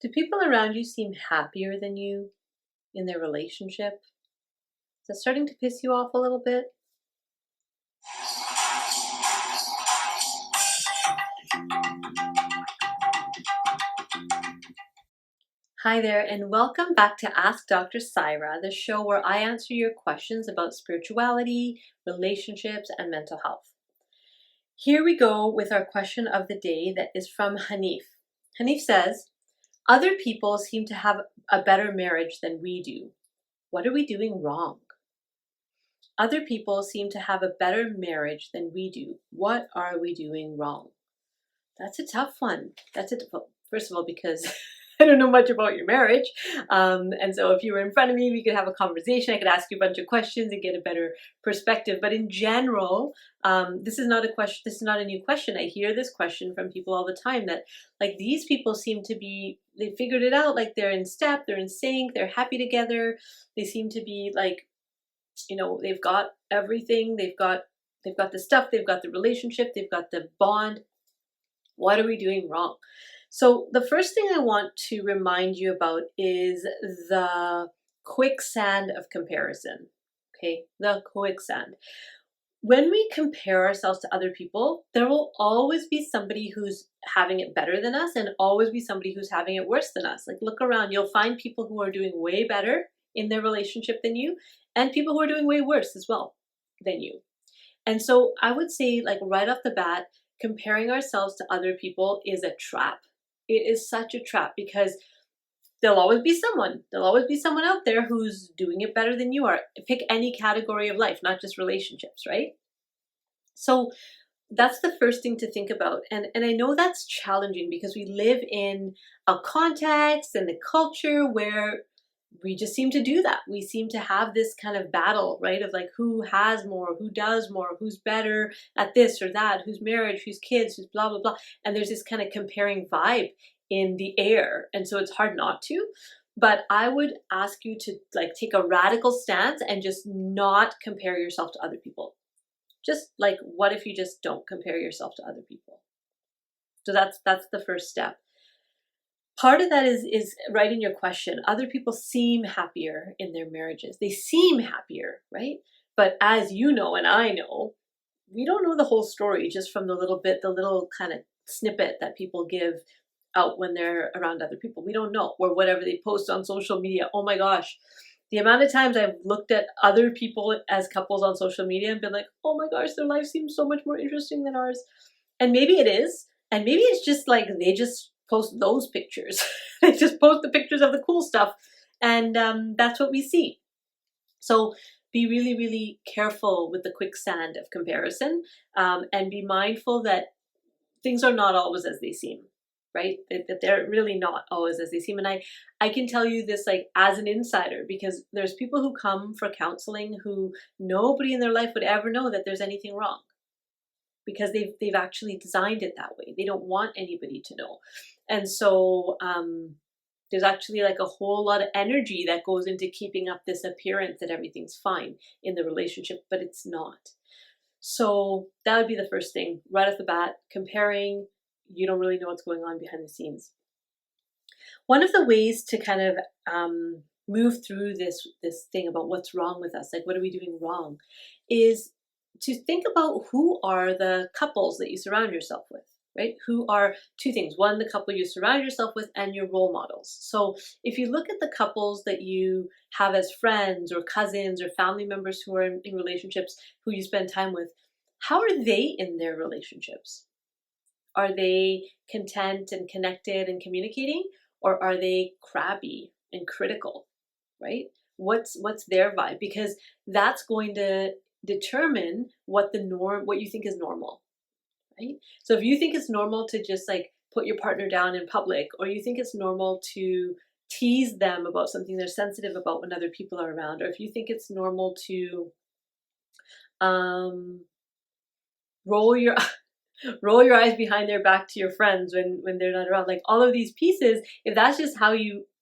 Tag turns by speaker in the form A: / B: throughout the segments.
A: Do people around you seem happier than you in their relationship? Is that starting to piss you off a little bit? Hi there, and welcome back to Ask Dr. Saira, the show where I answer your questions about spirituality, relationships, and mental health. Here we go with our question of the day that is from Hanif. Hanif says, other people seem to have a better marriage than we do. What are we doing wrong? Other people seem to have a better marriage than we do. What are we doing wrong? That's a tough one. First of all, because I don't know much about your marriage. And so if you were in front of me, we could have a conversation. I could ask you a bunch of questions and get a better perspective. But in general, this is not a question. This is not a new question. I hear this question from people all the time that like these people seem to be, they figured it out. Like they're in step, they're in sync, they're happy together. They seem to be like, they've got everything. They've got the stuff, they've got the relationship, they've got the bond. What are we doing wrong? So the first thing I want to remind you about is the quicksand of comparison. Okay, the quicksand. When we compare ourselves to other people, there will always be somebody who's having it better than us and always be somebody who's having it worse than us. Like look around, you'll find people who are doing way better in their relationship than you and people who are doing way worse as well than you. And so I would say, like, right off the bat, comparing ourselves to other people is a trap. It is such a trap because there'll always be someone out there who's doing it better than you are. Pick any category of life, not just relationships, right? So that's the first thing to think about. And I know that's challenging because we live in a context and a culture where we just seem to do that. We seem to have this kind of battle, right? Of like who has more, who does more, who's better at this or that, who's married, who's kids, who's blah, blah, blah. And there's this kind of comparing vibe in the air. And so it's hard not to. But I would ask you to like take a radical stance and just not compare yourself to other people. Just like, what if you just don't compare yourself to other people? So that's the first step. Part of that is right in your question. Other people seem happier in their marriages. They seem happier, right? But as you know, and I know, we don't know the whole story just from the little kind of snippet that people give out when they're around other people. We don't know, or whatever they post on social media. Oh my gosh. The amount of times I've looked at other people as couples on social media and been like, oh my gosh, their life seems so much more interesting than ours. And maybe it is. And maybe it's just like they just post those pictures. They just post the pictures of the cool stuff. And that's what we see. So be really, really careful with the quicksand of comparison and be mindful that things are not always as they seem, right? That they're really not always as they seem. And I can tell you this like as an insider, because there's people who come for counseling who nobody in their life would ever know that there's anything wrong because they've actually designed it that way. They don't want anybody to know. And so there's actually like a whole lot of energy that goes into keeping up this appearance that everything's fine in the relationship, but it's not. So that would be the first thing right off the bat. Comparing, you don't really know what's going on behind the scenes. One of the ways to kind of move through this thing about what's wrong with us, like what are we doing wrong, is to think about who are the couples that you surround yourself with, right? Who are two things. One, the couple you surround yourself with and your role models. So if you look at the couples that you have as friends or cousins or family members who are in relationships who you spend time with, how are they in their relationships? Are they content and connected and communicating? Or are they crabby and critical, right? What's their vibe? Because that's going to determine what you think is normal, right? So if you think it's normal to just like put your partner down in public, or you think it's normal to tease them about something they're sensitive about when other people are around, or if you think it's normal to roll your roll your eyes behind their back to your friends when they're not around, like all of these pieces, if that's just how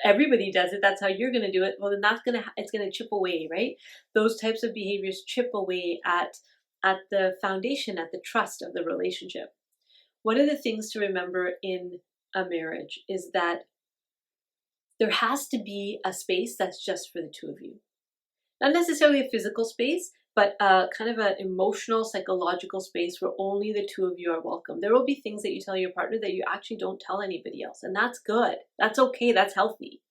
A: everybody does it, that's how you're going to do it, well then it's going to chip away, right? Those types of behaviors chip away at the foundation, at the trust of the relationship. One of the things to remember in a marriage is that there has to be a space that's just for the two of you. Not necessarily a physical space, but kind of an emotional, psychological space where only the two of you are welcome. There will be things that you tell your partner that you actually don't tell anybody else, and that's good. That's okay. That's healthy.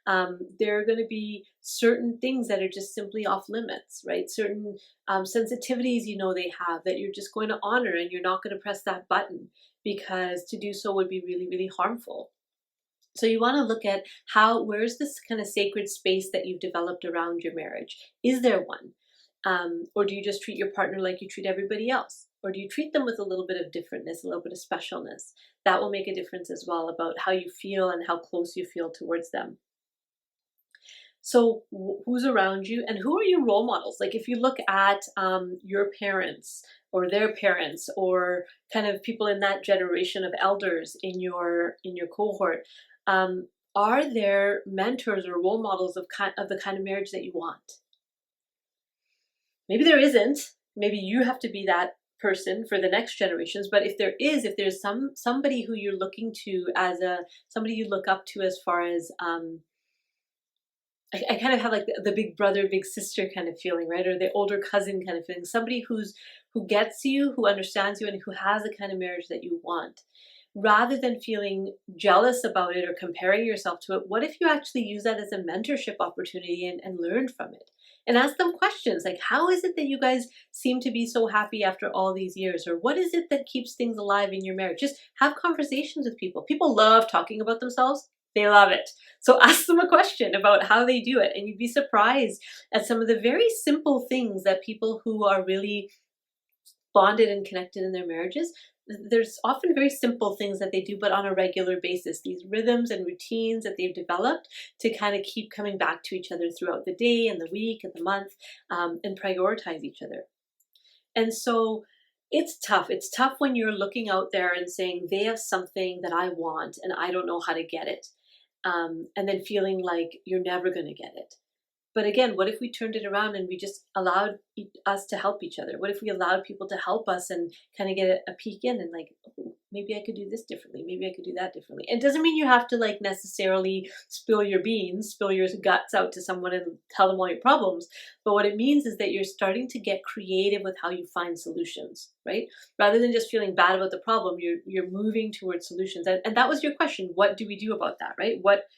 A: There are going to be certain things that are just simply off limits, right? Certain sensitivities they have that you're just going to honor, and you're not going to press that button because to do so would be really, really harmful. So you want to look at where's this kind of sacred space that you've developed around your marriage? Is there one? Or do you just treat your partner like you treat everybody else? Or do you treat them with a little bit of differentness, a little bit of specialness? That will make a difference as well about how you feel and how close you feel towards them. So who's around you and who are your role models? Like if you look at your parents or their parents or kind of people in that generation of elders in your cohort, are there mentors or role models of the kind of marriage that you want? Maybe there isn't. Maybe you have to be that person for the next generations. But if there's somebody who you're looking to as somebody you look up to as far as I kind of have like the big brother, big sister kind of feeling, right? Or the older cousin kind of feeling. Somebody who gets you, who understands you, and who has the kind of marriage that you want. Rather than feeling jealous about it or comparing yourself to it, what if you actually use that as a mentorship opportunity and learn from it? And ask them questions like, how is it that you guys seem to be so happy after all these years? Or what is it that keeps things alive in your marriage? Just have conversations with people. People love talking about themselves. They love it. So ask them a question about how they do it. And you'd be surprised at some of the very simple things that people who are really bonded and connected in their marriages, there's often very simple things that they do, but on a regular basis, these rhythms and routines that they've developed to kind of keep coming back to each other throughout the day and the week and the month, and prioritize each other. And so it's tough. It's tough when you're looking out there and saying, they have something that I want and I don't know how to get it. And then feeling like you're never going to get it. But again, what if we turned it around and we just allowed us to help each other? What if we allowed people to help us and kind of get a peek in and like, oh, maybe I could do this differently. Maybe I could do that differently. It doesn't mean you have to like necessarily spill your beans, spill your guts out to someone and tell them all your problems. But what it means is that you're starting to get creative with how you find solutions, right? Rather than just feeling bad about the problem, you're moving towards solutions. And that was your question. What do we do about that, right? What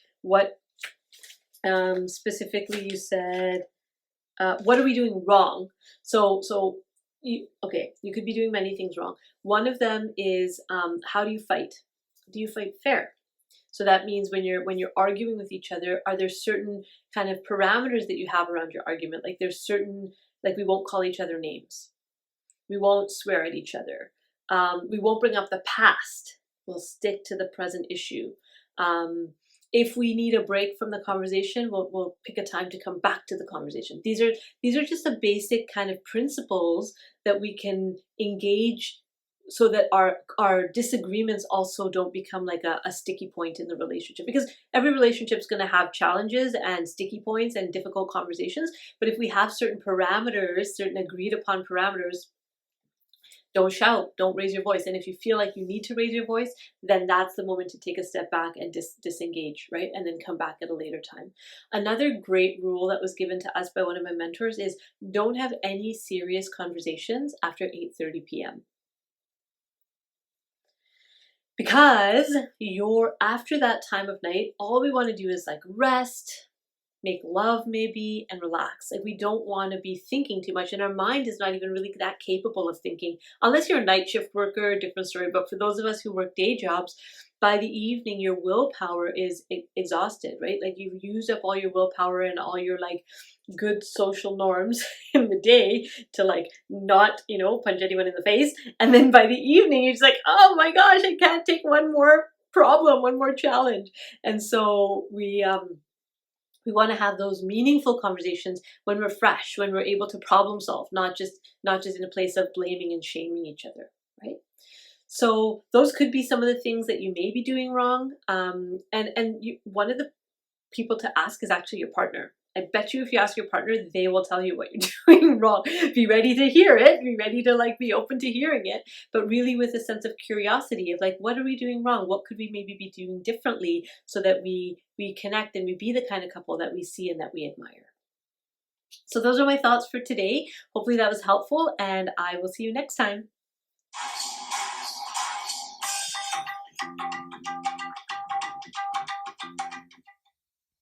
A: specifically you said, what are we doing wrong? So you could be doing many things wrong. One of them is, how do you fight? Do you fight fair? So that means when you're arguing with each other, are there certain kind of parameters that you have around your argument? Like there's certain, like we won't call each other names. We won't swear at each other. We won't bring up the past. We'll stick to the present issue. If we need a break from the conversation, we'll pick a time to come back to the conversation. These are just the basic kind of principles that we can engage so that our disagreements also don't become like a sticky point in the relationship. Because every relationship is going to have challenges and sticky points and difficult conversations. But if we have certain parameters, certain agreed upon parameters, don't shout, don't raise your voice. And if you feel like you need to raise your voice, then that's the moment to take a step back and disengage, right? And then come back at a later time. Another great rule that was given to us by one of my mentors is don't have any serious conversations after 8:30 p.m. Because after that time of night, all we want to do is like rest, make love maybe, and relax. Like we don't want to be thinking too much, and our mind is not even really that capable of thinking. Unless you're a night shift worker, different story. But for those of us who work day jobs, by the evening your willpower is exhausted, right? Like you've used up all your willpower and all your like good social norms in the day to like not, punch anyone in the face. And then by the evening you're just like, oh my gosh, I can't take one more problem, one more challenge. And so we want to have those meaningful conversations when we're fresh, when we're able to problem solve, not just in a place of blaming and shaming each other, right? So those could be some of the things that you may be doing wrong. One of the people to ask is actually your partner. I bet you if you ask your partner, they will tell you what you're doing wrong. Be ready to hear it. Be ready to like be open to hearing it, but really with a sense of curiosity of like, what are we doing wrong? What could we maybe be doing differently so that we connect and we be the kind of couple that we see and that we admire. So those are my thoughts for today. Hopefully that was helpful, and I will see you next time.